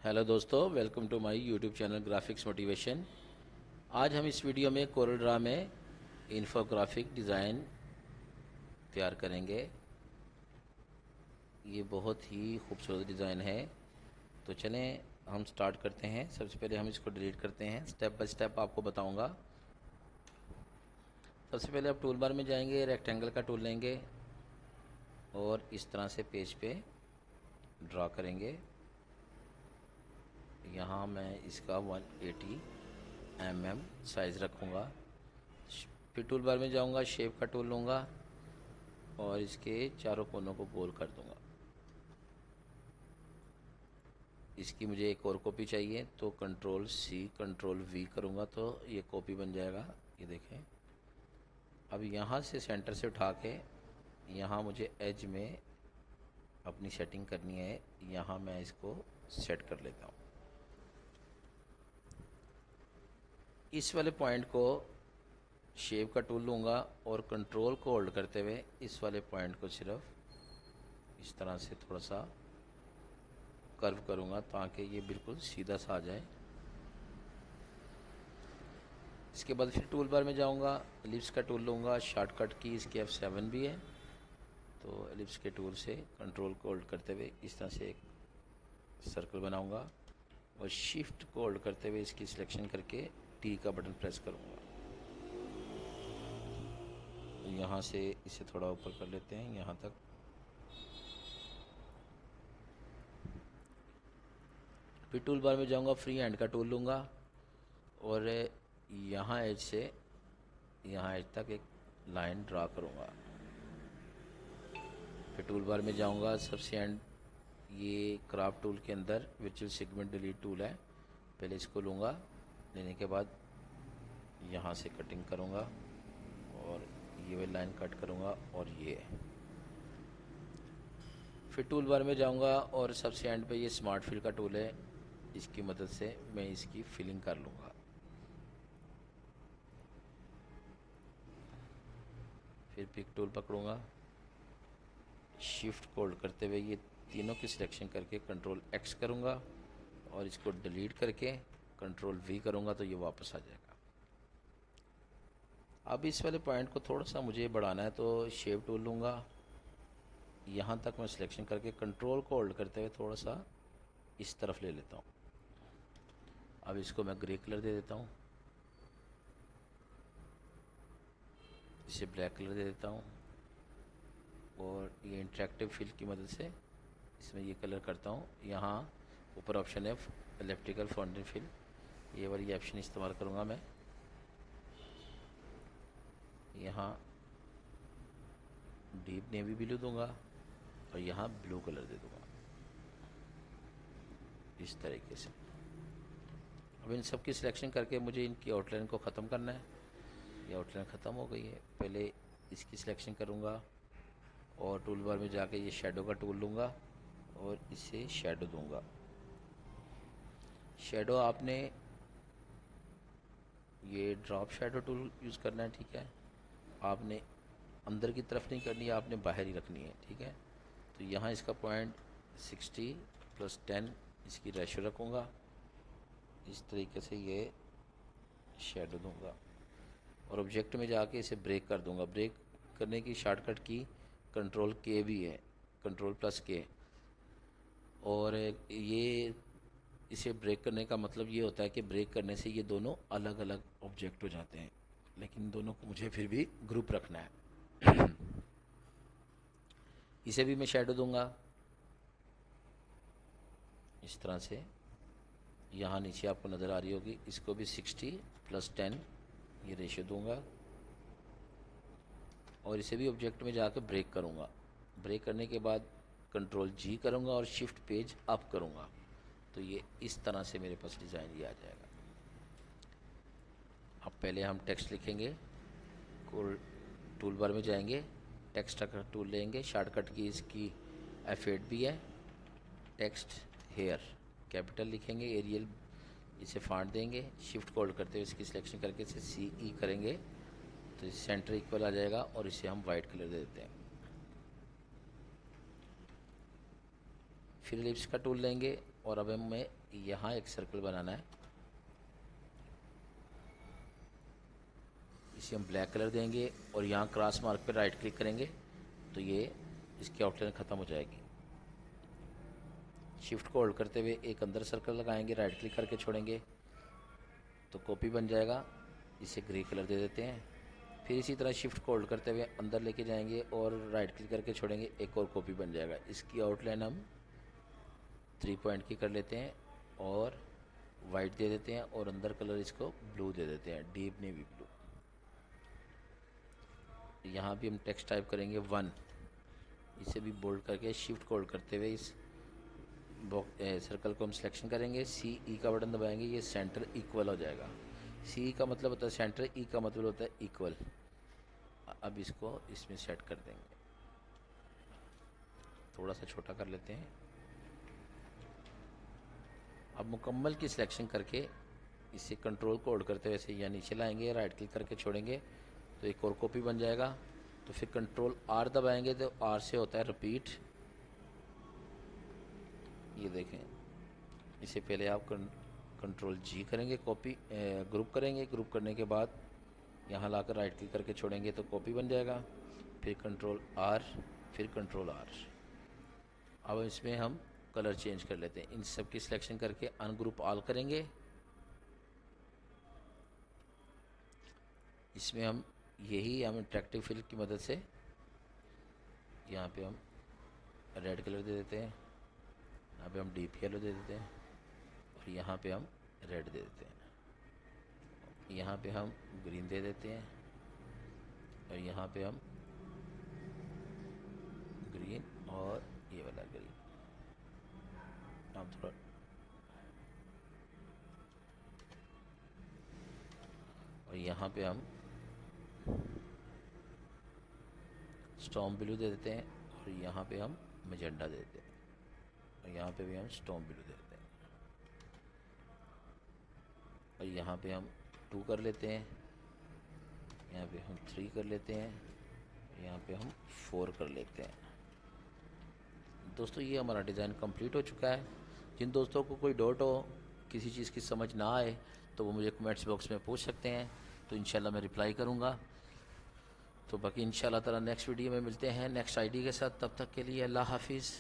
Hello दोस्तों, welcome to my YouTube channel graphics motivation. आज हम इस वीडियो में कोरल ड्रा में इन्फोग्राफिक डिज़ाइन तैयार करेंगे। ये बहुत ही खूबसूरत डिज़ाइन है। तो चलें हम स्टार्ट करते हैं। सबसे पहले हम इसको डिलीट करते हैं, स्टेप बाय स्टेप आपको बताऊंगा। सबसे पहले आप टूल बार में जाएंगे, रेक्टेंगल का टूल लेंगे और इस तरह से पेज पे ड्रा करेंगे। यहाँ मैं इसका 180 mm साइज़ रखूँगा। फिर टूल बार में जाऊँगा, शेप का टूल लूँगा और इसके चारों कोनों को गोल कर दूँगा। इसकी मुझे एक और कॉपी चाहिए तो कंट्रोल C कंट्रोल V करूँगा तो ये कॉपी बन जाएगा। ये देखें। अब यहाँ से सेंटर से उठा के यहाँ मुझे एज में अपनी सेटिंग करनी है। यहाँ मैं इसको सेट कर लेता हूँ। इस वाले पॉइंट को शेप का टूल लूँगा और कंट्रोल को होल्ड करते हुए इस वाले पॉइंट को सिर्फ इस तरह से थोड़ा सा कर्व करूँगा ताकि ये बिल्कुल सीधा सा आ जाए। इसके बाद फिर टूल बार में जाऊँगा, एलिप्स का टूल लूँगा। शॉर्टकट की इसकी F7 भी है, तो एलिप्स के टूल से कंट्रोल को होल्ड करते हुए इस तरह से एक सर्कल बनाऊँगा और शिफ्ट को होल्ड करते हुए इसकी सिलेक्शन करके T का बटन प्रेस करूँगा। यहाँ से इसे थोड़ा ऊपर कर लेते हैं यहाँ तक। फिर टूल बार में जाऊँगा, फ्री हैंड का टूल लूँगा और यहाँ एज से यहाँ एज तक एक लाइन ड्रा करूँगा। फिर टूल बार में जाऊँगा, सबसे एंड ये क्राफ्ट टूल के अंदर वर्चुअल सेगमेंट डिलीट टूल है, पहले इसको लूँगा। लेने के बाद यहाँ से कटिंग करूँगा और ये वाली लाइन कट करूँगा और ये। फिर टूल बार में जाऊँगा और सबसे एंड पे ये स्मार्ट फिल का टूल है, इसकी मदद से मैं इसकी फिलिंग कर लूँगा। फिर पिक टूल पकड़ूँगा, शिफ्ट को होल्ड करते हुए ये तीनों की सिलेक्शन करके कंट्रोल X करूँगा और इसको डिलीट करके कंट्रोल V करूँगा तो ये वापस आ जाएगा। अब इस वाले पॉइंट को थोड़ा सा मुझे बढ़ाना है तो शेप टूल लूँगा। यहाँ तक मैं सिलेक्शन करके कंट्रोल को होल्ड करते हुए थोड़ा सा इस तरफ ले लेता हूँ। अब इसको मैं ग्रे कलर दे देता हूँ, इसे ब्लैक कलर दे देता हूँ और ये इंटरेक्टिव फिल की मदद से इसमें ये कलर करता हूँ। यहाँ ऊपर ऑप्शन है इलेक्ट्रिकल फाउंटेन फिल, ये वाली ऑप्शन इस्तेमाल करूँगा मैं। यहाँ डीप नेवी ब्लू दूंगा और यहाँ ब्लू कलर दे दूंगा इस तरीके से। अब इन सब की सिलेक्शन करके मुझे इनकी आउटलाइन को ख़त्म करना है। ये आउटलाइन ख़त्म हो गई है। पहले इसकी सिलेक्शन करूँगा और टूल बार में जाके ये शैडो का टूल लूँगा और इसे शैडो दूंगा। शैडो आपने ये ड्रॉप शैडो टूल यूज़ करना है, ठीक है। आपने अंदर की तरफ नहीं करनी है, आपने बाहर ही रखनी है, ठीक है। तो यहाँ इसका पॉइंट 60 + 10 इसकी रेशो रखूँगा। इस तरीके से ये शैडो दूंगा और ऑब्जेक्ट में जाके इसे ब्रेक कर दूंगा। ब्रेक करने की शॉर्टकट की कंट्रोल K भी है, कंट्रोल +K। और ये इसे ब्रेक करने का मतलब ये होता है कि ब्रेक करने से ये दोनों अलग अलग ऑब्जेक्ट हो जाते हैं, लेकिन दोनों को मुझे फिर भी ग्रुप रखना है। इसे भी मैं शैडो दूंगा इस तरह से। यहाँ नीचे आपको नज़र आ रही होगी, इसको भी 60 + 10 ये रेशियो दूंगा और इसे भी ऑब्जेक्ट में जाकर ब्रेक करूँगा। ब्रेक करने के बाद कंट्रोल G करूँगा और शिफ्ट पेज अप करूँगा तो ये इस तरह से मेरे पास डिज़ाइन ये आ जाएगा। अब पहले हम टेक्स्ट लिखेंगे। टूल बार में जाएंगे, टेक्स्ट का टूल लेंगे। शॉर्टकट की इसकी F8 भी है। टेक्स्ट हेयर कैपिटल लिखेंगे, एरियल इसे फाँट देंगे। शिफ्ट को होल्ड करते हुए इसकी सिलेक्शन करके इसे CE करेंगे तो सेंटर इक्वल आ जाएगा और इसे हम वाइट कलर दे देते हैं। फिर एलिप्स का टूल लेंगे, और अब हमें यहाँ एक सर्कल बनाना है, इसे हम ब्लैक कलर देंगे और यहाँ क्रॉस मार्क पे राइट क्लिक करेंगे तो ये इसकी आउटलाइन ख़त्म हो जाएगी। शिफ्ट को होल्ड करते हुए एक अंदर सर्कल लगाएंगे, राइट क्लिक करके छोड़ेंगे तो कॉपी बन जाएगा। इसे ग्रे कलर दे देते हैं। फिर इसी तरह शिफ्ट को होल्ड करते हुए अंदर लेके जाएंगे और राइट क्लिक करके छोड़ेंगे, एक और कॉपी बन जाएगा। इसकी आउटलाइन हम 3 पॉइंट की कर लेते हैं और वाइट दे देते हैं और अंदर कलर इसको ब्लू दे देते हैं, डीप नेवी ब्लू। यहाँ भी हम टेक्स्ट टाइप करेंगे 1, इसे भी बोल्ड करके शिफ्ट को होल्ड करते हुए इस सर्कल को हम सिलेक्शन करेंगे, CE का बटन दबाएंगे, ये सेंटर इक्वल हो जाएगा। CE का मतलब होता है सेंटर, E का मतलब होता है इक्वल। अब इसको इसमें सेट कर देंगे, थोड़ा सा छोटा कर लेते हैं। अब मुकम्मल की सिलेक्शन करके इसे कंट्रोल को होल्ड करते हुए ऐसे या नीचे लाएंगे, राइट क्लिक करके छोड़ेंगे तो एक और कॉपी बन जाएगा। तो फिर कंट्रोल R दबाएंगे तो R से होता है रिपीट। ये देखें, इसे पहले आप कंट्रोल G करेंगे, कॉपी ग्रुप करेंगे, ग्रुप करने के बाद यहाँ लाकर राइट क्लिक करके छोड़ेंगे तो कॉपी बन जाएगा। फिर कंट्रोल R, फिर कंट्रोल R। अब इसमें हम कलर चेंज कर लेते हैं। इन सब की सिलेक्शन करके अनग्रुप ऑल करेंगे। इसमें हम इंटरेक्टिव फिल की मदद से यहाँ पे हम रेड कलर दे देते हैं, यहाँ पे हम डीप येलो दे देते हैं और यहाँ पे हम रेड दे देते हैं, यहाँ पे हम ग्रीन दे देते हैं और यहाँ पे हम ग्रीन और ये वाला ग्रीन। हम थोड़ा और यहाँ पे हम स्टॉर्म ब्लू दे देते हैं और यहाँ पे हम मैजेंडा दे देते हैं और यहाँ पे भी हम स्टॉर्म ब्लू दे देते हैं और यहाँ पे हम 2 कर लेते हैं, यहाँ पे हम 3 कर लेते हैं, यहाँ पे हम 4 कर लेते हैं। दोस्तों ये हमारा डिज़ाइन कंप्लीट हो चुका है। जिन दोस्तों को कोई डाउट हो, किसी चीज़ की समझ ना आए तो वो मुझे कमेंट्स बॉक्स में पूछ सकते हैं, तो इंशाल्लाह मैं रिप्लाई करूँगा। तो बाकी इंशाल्लाह ताला नेक्स्ट वीडियो में मिलते हैं नेक्स्ट आईडी के साथ। तब तक के लिए अल्लाह हाफिज़।